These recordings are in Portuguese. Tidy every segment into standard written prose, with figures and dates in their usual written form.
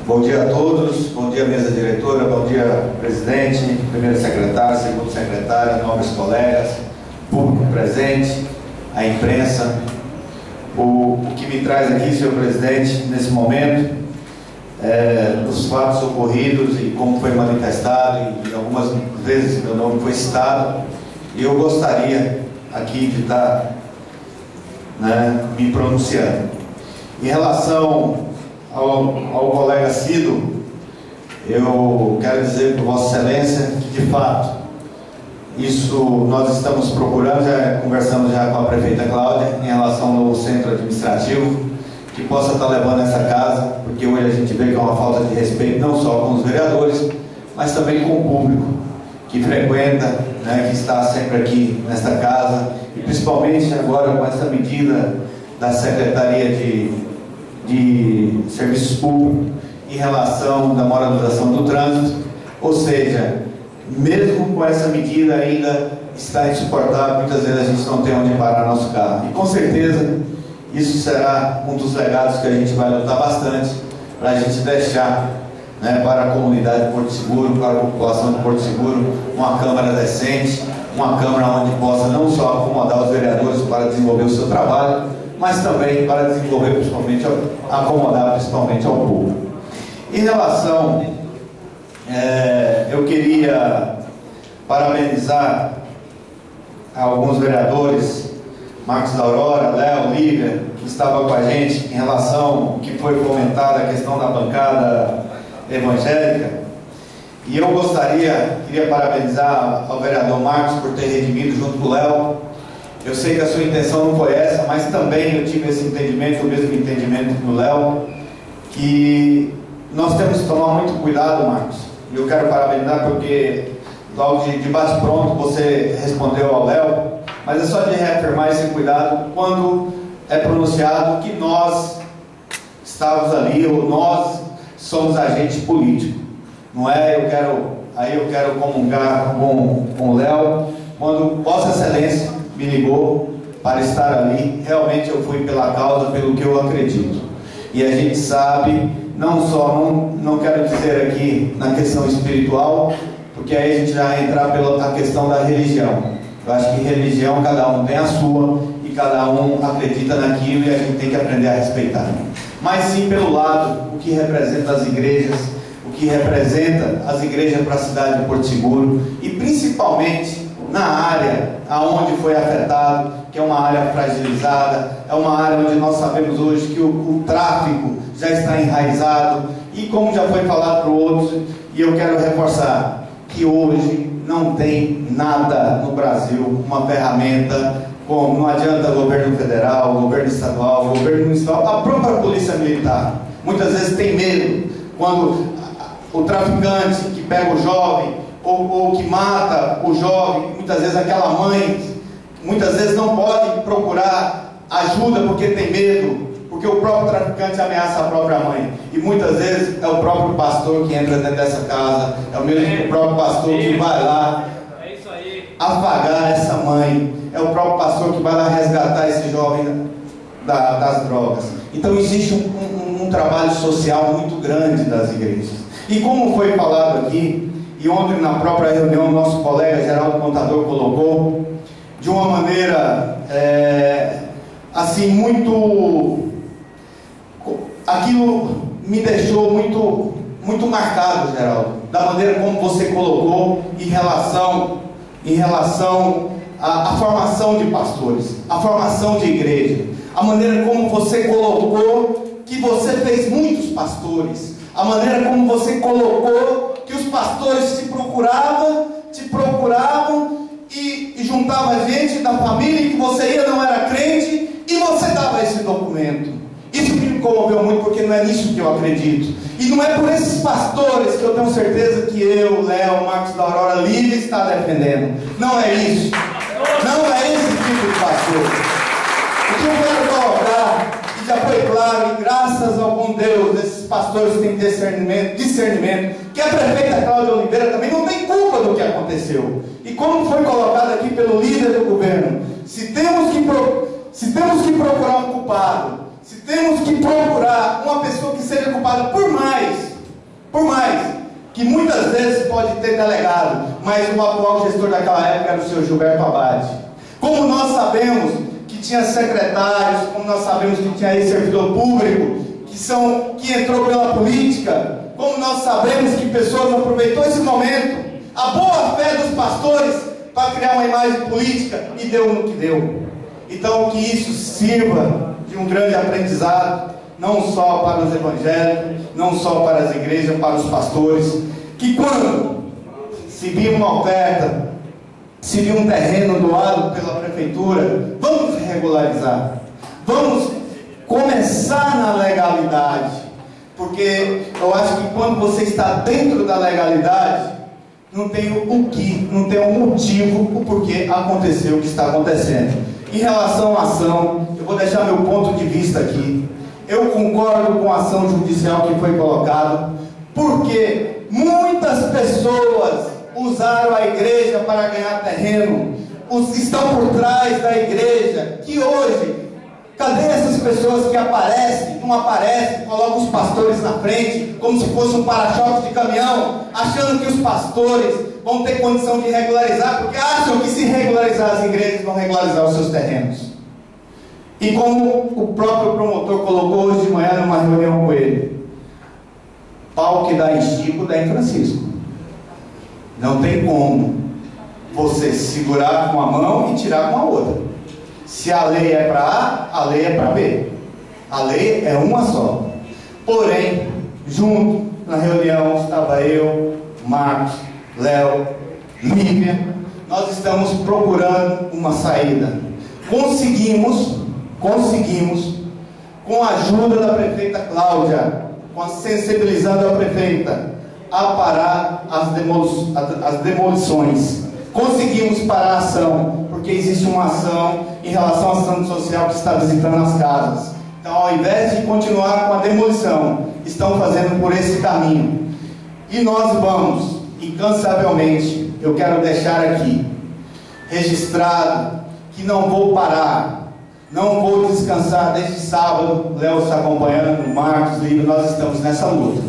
Bom dia a todos, bom dia mesa diretora, bom dia presidente, primeiro secretário, segundo secretário, nobres colegas, público presente, a imprensa. O que me traz aqui, senhor presidente, nesse momento, dos fatos ocorridos e como foi manifestado, e algumas vezes meu nome foi citado, e eu gostaria aqui de estar me pronunciando. Em relação ao colega Cido, eu quero dizer para Vossa Excelência que, de fato, isso nós estamos procurando, já conversamos já com a prefeita Cláudia, em relação ao centro administrativo, que possa estar levando essa casa, porque hoje a gente vê que é uma falta de respeito, não só com os vereadores, mas também com o público que frequenta, que está sempre aqui nesta casa, e principalmente agora com essa medida da Secretaria de Serviços Públicos em relação da moralização do trânsito, ou seja, mesmo com essa medida ainda está insuportável, muitas vezes a gente não tem onde parar nosso carro, e com certeza isso será um dos legados que a gente vai lutar bastante para a gente deixar para a comunidade de Porto Seguro, para a população de Porto Seguro, uma Câmara decente, uma Câmara onde possa não só acomodar os vereadores para desenvolver o seu trabalho, mas também para desenvolver principalmente, acomodar principalmente ao público. Em relação, eu queria parabenizar alguns vereadores, Marcos da Aurora, Léo, Lívia, que estavam com a gente em relação ao que foi comentada, a questão da bancada evangélica. E eu queria parabenizar ao vereador Marcos por ter redimido junto com o Léo. Eu sei que a sua intenção não foi essa, mas também eu tive esse entendimento, o mesmo entendimento do Léo, que nós temos que tomar muito cuidado, Marcos. E eu quero parabenizar porque logo de bate-pronto você respondeu ao Léo, mas é só de reafirmar esse cuidado quando é pronunciado que nós estávamos ali, ou nós somos agente político. Não é, eu quero comungar com o Léo, quando Vossa Excelência me ligou para estar ali, realmente eu fui pela causa, pelo que eu acredito. E a gente sabe, não quero dizer aqui na questão espiritual, porque aí a gente já vai entrar pela questão da religião. Eu acho que religião, cada um tem a sua, e cada um acredita naquilo, e a gente tem que aprender a respeitar. Mas sim pelo lado, o que representa as igrejas, o que representa as igrejas para a cidade de Porto Seguro, e principalmente na área aonde foi afetado, que é uma área fragilizada, é uma área onde nós sabemos hoje que o tráfico já está enraizado, e como já foi falado por outros, e eu quero reforçar, que hoje não tem nada no Brasil, uma ferramenta, como não adianta o governo federal, o governo estadual, o governo municipal, a própria polícia militar, muitas vezes tem medo, quando o traficante que pega o jovem, ou que mata o jovem, muitas vezes aquela mãe, muitas vezes não pode procurar ajuda porque tem medo, porque o próprio traficante ameaça a própria mãe, e muitas vezes é o próprio pastor que entra dentro dessa casa, é o mesmo o próprio pastor que vai lá afagar essa mãe, é o próprio pastor que vai lá resgatar esse jovem das drogas. Então existe um trabalho social muito grande das igrejas, e como foi falado aqui, e ontem na própria reunião nosso colega Geraldo Contador colocou de uma maneira assim muito, aquilo me deixou muito marcado, Geraldo, da maneira como você colocou em relação à formação de pastores, a formação de igreja, a maneira como você colocou que você fez muitos pastores, a maneira como você colocou que os pastores te procuravam e juntavam gente da família, que você ia, não era crente, e você dava esse documento. Isso me comoveu muito, porque não é nisso que eu acredito, e não é por esses pastores que eu tenho certeza que eu, Léo, Marcos da Aurora, Lívia está defendendo. Não é isso, não é esse tipo de pastor. O que eu quero colocar, e já foi claro, e graças ao bom Deus, esses pastores têm discernimento, que a prefeita Cláudia Oliveira também não tem culpa do que aconteceu. E como foi colocado aqui pelo líder do governo, se temos que procurar um culpado, se temos que procurar uma pessoa que seja culpada, por mais Por mais que muitas vezes pode ter delegado, mas o atual gestor daquela época era o senhor Gilberto Abade. Como nós sabemos que tinha secretários, como nós sabemos que tinha aí servidor público, que entrou pela política, como nós sabemos que pessoas aproveitou esse momento, a boa fé dos pastores, para criar uma imagem política, e deu no que deu. Então, que isso sirva de um grande aprendizado, não só para os evangélicos, não só para as igrejas, para os pastores, que quando se vir uma oferta, se vir um terreno doado pela prefeitura, vamos regularizar, vamos começar na legalidade, porque eu acho que quando você está dentro da legalidade, não tem não tem um motivo, o porquê aconteceu o que está acontecendo. Em relação à ação, eu vou deixar meu ponto de vista aqui. Eu concordo com a ação judicial que foi colocada, porque muitas pessoas usaram a igreja para ganhar terreno, estão por trás da igreja, que hoje, cadê essas pessoas que aparecem, não aparecem, colocam os pastores na frente, como se fosse um para-choque de caminhão, achando que os pastores vão ter condição de regularizar, porque acham que se regularizar as igrejas, vão regularizar os seus terrenos. E como o próprio promotor colocou hoje de manhã numa reunião com ele, pau que dá em Chico, dá em Francisco. Não tem como você segurar com a mão e tirar com a outra. Se a lei é para A, a lei é para B. A lei é uma só. Porém, junto na reunião estava eu, Marcos, Léo, Lívia. Nós estamos procurando uma saída. Conseguimos, com a ajuda da prefeita Cláudia, sensibilizando a prefeita a parar as demolições. Conseguimos parar a ação, porque existe uma ação em relação à ação social que está visitando as casas. Então, ao invés de continuar com a demolição, estão fazendo por esse caminho. E nós vamos, incansavelmente, eu quero deixar aqui registrado que não vou parar, não vou descansar. Desde sábado, Léo está acompanhando, Marcos, Lívia, nós estamos nessa luta.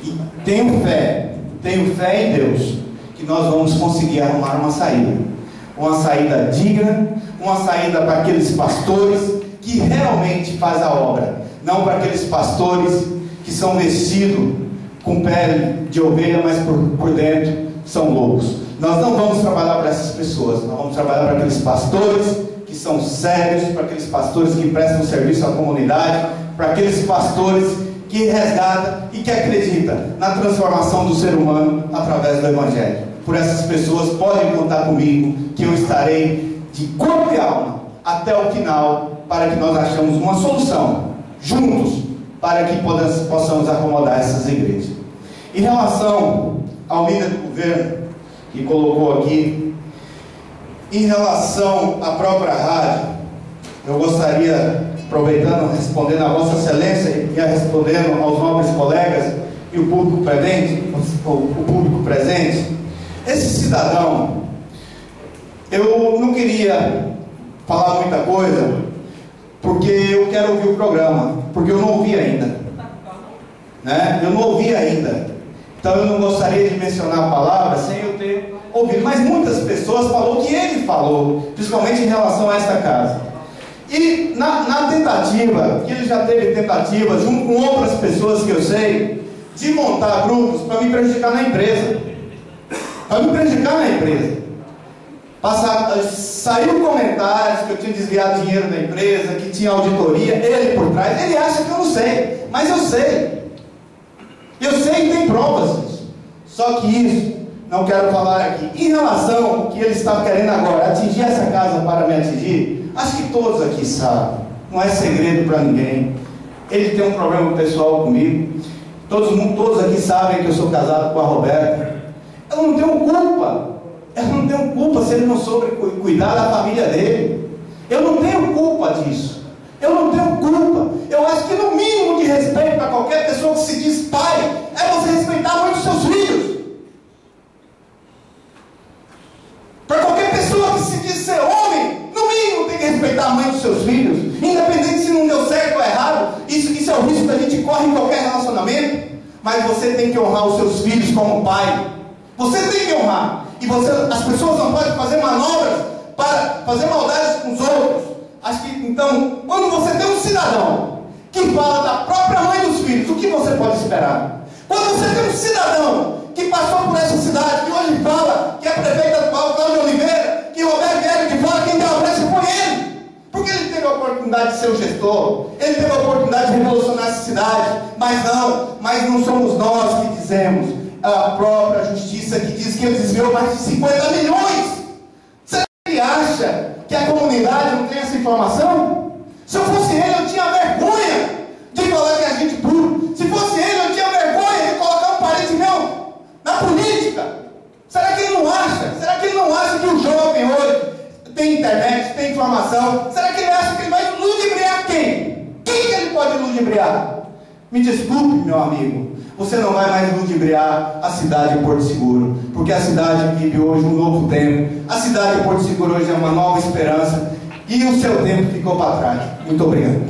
E tenho fé em Deus, que nós vamos conseguir arrumar uma saída digna, uma saída para aqueles pastores que realmente fazem a obra, não para aqueles pastores que são vestidos com pele de ovelha, mas por dentro são lobos. Nós não vamos trabalhar para essas pessoas, nós vamos trabalhar para aqueles pastores que são sérios, para aqueles pastores que prestam serviço à comunidade, para aqueles pastores que resgatam e que acreditam na transformação do ser humano através do Evangelho. Por essas pessoas, podem contar comigo, que eu estarei de corpo e alma até o final, para que nós achemos uma solução juntos, para que possamos acomodar essas igrejas. Em relação ao líder do governo, que colocou aqui, em relação à própria rádio, eu gostaria, aproveitando, respondendo a Vossa Excelência e respondendo aos nobres colegas e o público presente, esse cidadão, eu não queria falar muita coisa, porque eu quero ouvir o programa, porque eu não ouvi ainda, né? Eu não ouvi ainda, então eu não gostaria de mencionar a palavra sem eu ter ouvido, mas muitas pessoas falaram o que ele falou, principalmente em relação a esta casa. E na tentativa, que ele já teve tentativa, junto com outras pessoas que eu sei, de montar grupos para me prejudicar na empresa. Saiu comentários que eu tinha desviado dinheiro da empresa, que tinha auditoria, ele por trás. Ele acha que eu não sei, mas eu sei. Eu sei e tem provas disso. Só que isso não quero falar aqui. Em relação ao que ele está querendo agora, atingir essa casa para me atingir, acho que todos aqui sabem, não é segredo para ninguém. Ele tem um problema pessoal comigo. Todos aqui sabem que eu sou casado com a Roberta. Eu não tenho culpa se ele não soube cuidar da família dele. Eu não tenho culpa disso. Eu não tenho culpa. Eu acho que no mínimo de respeito para qualquer pessoa que se diz pai, é você respeitar muito os seus filhos. Para qualquer pessoa que se diz ser homem, no mínimo tem que respeitar a mãe dos seus filhos, independente se não deu certo ou errado. Isso é o risco que a gente corre em qualquer relacionamento. mas você tem que honrar os seus filhos como pai. Você tem que honrar. E as pessoas não podem fazer manobras para fazer maldades com os outros. Acho que, então, quando você tem um cidadão que fala da própria mãe dos filhos, o que você pode esperar? Quando você tem um cidadão que passou por essa cidade, que hoje fala que é prefeito atual, Cláudio Oliveira, que Roberto Guerra, que fala que quem deu a brecha foi ele. Porque ele teve a oportunidade de ser o gestor, ele teve a oportunidade de revolucionar essa cidade, mas não somos nós que dizemos, a própria justiça que diz que ele desviou mais de 50 milhões. Será que ele acha que a comunidade não tem essa informação? Se eu fosse ele, eu tinha vergonha de falar que a gente burro. Se fosse ele, eu tinha vergonha de colocar um parente meu na política. Será que ele não acha? Será que ele não acha que o jovem hoje tem internet, tem informação? Será que ele acha que ele vai ludibriar quem? Quem que ele pode ludibriar? Me desculpe, meu amigo, você não vai mais ludibriar a cidade de Porto Seguro, porque a cidade vive hoje um novo tempo. A cidade de Porto Seguro hoje é uma nova esperança, e o seu tempo ficou para trás. Muito obrigado.